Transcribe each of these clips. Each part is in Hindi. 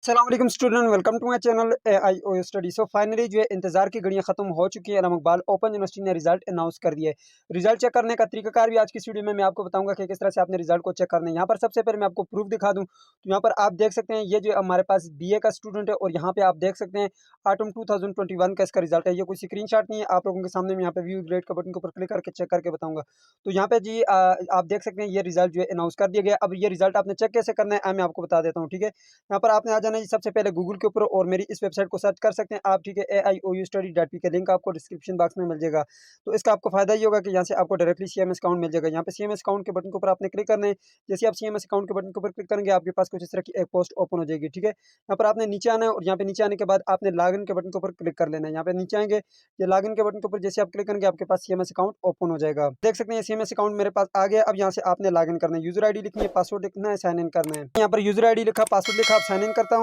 अस्सलाम student, welcome to my channel AIO study. So finally जो है इंतजार की घड़ियां खत्म हो चुकी है। इकबाल ओपन यूनिवर्सिटी ने रिजल्ट अनाउंस कर दिया है। रिजल्ट चेक करने का तरीकाकार भी आज की इस वीडियो में मैं आपको बताऊंगा कि किस तरह से आपने रिजल्ट को चेक करना है। यहाँ पर सबसे पहले मैं आपको प्रूफ दिखा दूं तो यहाँ पर आप देख सकते हैं ये जो हमारे पास BA का स्टूडेंट है और यहाँ पे आप देख सकते हैं ऑटम 2021 का इसका रिजल्ट है। ये कोई स्क्रीनशॉट नहीं है, आप लोगों के सामने मैं यहाँ पे व्यू ग्रेड का बटन के ऊपर क्लिक करके चेक करके बताऊंगा। तो यहाँ पे जी आप देख सकते हैं ये रिजल्ट जो है अनाउंस कर दिया गया। अब ये रिजल्ट आपने चेक कैसे करना है मैं आपको बता देता हूँ, ठीक है। यहाँ पर आपने आ जाना है जी सबसे पहले गूगल के ऊपर और मेरी इस वेबसाइट को सर्च कर सकते हैं आप, ठीक है। AIOUstudy.p का लिंक आपको डिस्क्रिप्शन बॉक्स में मिल जाएगा। तो इसका आपको फायदा ये होगा कि यहाँ से आपको डायरेक्टली CMS अकाउंट मिल जाएगा। यहाँ पे CMS अकाउंट के बटन के ऊपर आपने क्लिक करना है। जैसे आप CMS अकाउंट के बटन के ऊपर क्लिक करेंगे आपके पास कुछ इस तरह की एक पोस्ट ओपन हो जाएगी, ठीक है। यहाँ पर आपने नीचे आना है और यहाँ पे नीचे आने के बाद आपने लॉगिन के बटन के ऊपर क्लिक कर लेना है। यहाँ पे नीचे आएंगे, ये लॉगिन के बटन के ऊपर जैसे आप क्लिक करेंगे आपके पास CMS अकाउंट ओपन हो जाएगा। देख सकते हैं CMS अकाउंट मेरे पास आ गया। अब यहाँ से आपने लॉगिन करना है, यूजर आईडी लिखनी है, पासवर्ड लिखना है, साइन इन करना है। यहाँ पर यूजर आईडी लिखा, पासवर्ड लिखा, आप साइन इन करता हूँ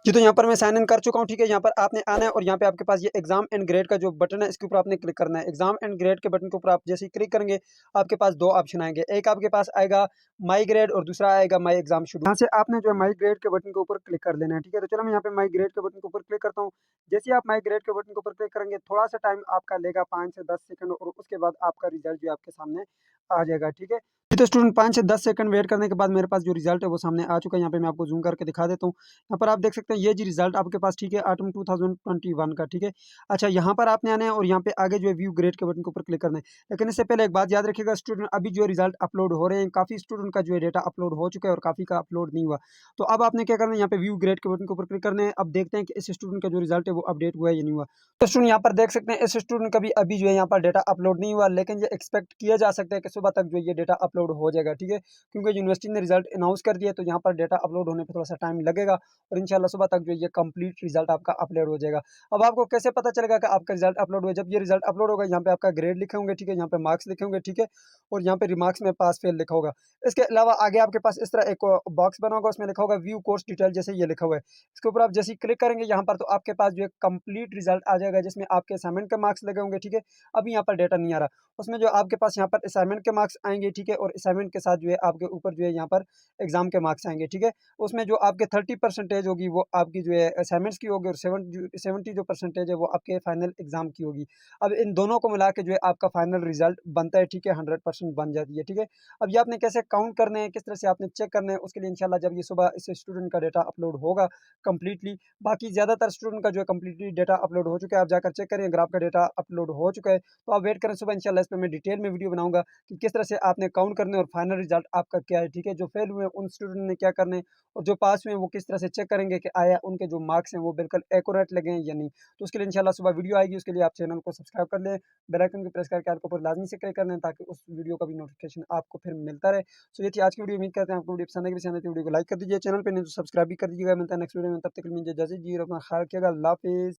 जी। तो यहाँ पर मैं साइन इन कर चुका हूँ, ठीक है। यहाँ पर आपने आना है और यहाँ पे आपके पास ये एग्जाम एंड ग्रेड का जो बटन है इसके ऊपर आपने क्लिक करना है। एग्जाम एंड ग्रेड के बटन के ऊपर आप जैसे ही क्लिक करेंगे आपके पास दो ऑप्शन आएंगे। एक आपके पास आएगा माई ग्रेड और दूसरा आएगा माई एग्जाम शेड्यूल। यहाँ से आपने जो है माई ग्रेड के बटन के ऊपर क्लिक कर लेना है, ठीक है। तो चलो मैं यहाँ पे माई ग्रेड के बटन के ऊपर क्लिक करता हूँ। जैसे ही आप माई ग्रेड के बटन के ऊपर क्लिक करेंगे थोड़ा सा टाइम आपका लेगा 5 से 10 सेकंड और उसके बाद आपका रिजल्ट जो है आपके सामने आ जाएगा, ठीक है। तो स्टूडेंट 5 से 10 सेकंड वेट करने के बाद मेरे पास जो रिजल्ट है वो सामने आ चुका है। यहाँ पे मैं आपको जूम करके दिखा देता हूँ। यहाँ पर आप देख सकते हैं ये जी रिजल्ट आपके पास, ठीक है, ऑटम 2021 का, ठीक है। अच्छा, यहाँ पर आपने आना है और यहाँ पे आगे जो है व्यू ग्रेड के बटन के ऊपर क्लिक करना है। लेकिन इससे पहले एक बात याद रखिएगा स्टूडेंट, अभी जो रिजल्ट अपलोड हो रहे हैं काफ़ी स्टूडेंट का जो है डेटा अपलोड हो चुका है और काफ़ी का अपलोड नहीं हुआ। तो अब आपने क्या करना है, यहाँ पे व्यू ग्रेड के बटन के ऊपर क्लिक करना है। अब देखते हैं कि इस स्टूडेंट का जो रिजल्ट है वो अपडेट हुआ है या नहीं हुआ। तो स्टूडेंट यहाँ पर देख सकते हैं इस स्टूडेंट का भी अभी जो है यहाँ पर डेटा अपलोड नहीं हुआ, लेकिन ये एक्सपेक्ट किया जा सकता है कि सुबह तक जो ये डेटा अपलोड हो जाएगा, ठीक है। क्योंकि यूनिवर्सिटी ने रिजल्ट अनाउंस कर दिया तो यहाँ पर डेटा अपलोड होने पर थोड़ा सा टाइम लगेगा और इंशाल्लाह सुबह तक जो ये कंप्लीट रिजल्ट आपका अपलोड हो जाएगा। अब आपको कैसे पता चलेगा कि आपका रिजल्ट अपलोड हुआ? जब ये रिजल्ट अपलोड होगा यहाँ पे आपका ग्रेड लिखे होंगे, ठीक है, यहाँ पे मार्क्स लिखे होंगे, ठीक है, और यहाँ पे रिमार्क्स में पास फेल लिखा होगा। इसके अलावा आगे आपके पास इस तरह एक बॉक्स बना होगा, उसमें लिखा होगा व्यू कोर्स डिटेल, जैसे ये लिखा हुआ है। इसके ऊपर आप जैसे ही क्लिक करेंगे यहाँ पर तो आपके पास जो है कंप्लीट रिजल्ट आ जाएगा जिसमें आपके असाइनमेंट के मार्क्स लगे होंगे, ठीक है। अभी यहाँ पर डेटा नहीं आ रहा, उसमें जो आपके पास यहाँ पर असाइनमेंट के मार्क्स आएंगे, ठीक है, और असाइनमेंट के साथ जो है आपके ऊपर जो है यहाँ पर एग्जाम के मार्क्स आएंगे, ठीक है। उसमें जो आपके 30% होगी वो आपकी जो है असाइनमेंट्स की होगी और 70 जो परसेंटेज है वो आपके फाइनल एग्जाम की होगी। अब इन दोनों को मिला के जो है आपका फाइनल रिजल्ट बनता है, ठीक है, 100% बन जाती है, ठीक है। अब ये आपने कैसे काउंट करने हैं, किस तरह से आपने चेक करना है, उसके लिए इंशाल्लाह जब ये सुबह इस स्टूडेंट का डेटा अपलोड होगा कंप्लीटली, बाकी ज़्यादातर स्टूडेंट का जो है कंप्लीटली डेटा अपलोड हो चुका है, आप जाकर चेक करें अगर आपका डेटा अपलोड हो चुका है तो आप वेट करें सुबह, इंशाल्लाह इस पर मैं डिटेल में वीडियो बनाऊंगा कि किस तरह से आपने काउंट करने और फाइनल रिजल्ट आपका क्या है, ठीक है। जो फेल हुए उन स्टूडेंट ने क्या करना है और जो पास हुए वो किस तरह से चेक करेंगे कि आया उनके जो मार्क्स हैं वो बिल्कुल एक्यूरेट लगे हैं या नहीं। तो उसके लिए इंशाल्लाह सुबह वीडियो आएगी, उसके लिए आप चैनल को सब्सक्राइब कर लें, बेल आइकन को प्रेस करके आपको ऊपर लाजमी से क्लिक करना है ताकि उस वीडियो का भी नोटिफिकेशन आपको फिर मिलता रहे। सो ये थी आज की वीडियो, उम्मीद करते हैं आपको वीडियो पसंद आएगी। पसंद आए तो वीडियो को लाइक कर दीजिए, चैनल पर नहीं तो सब्सक्राइब भी कर दीजिएगा। मिलता है नेक्स्ट वीडियो में, तब तक के लिए जैसे जी अपना ख्याल रखिएगा। अल्लाह हाफिज़।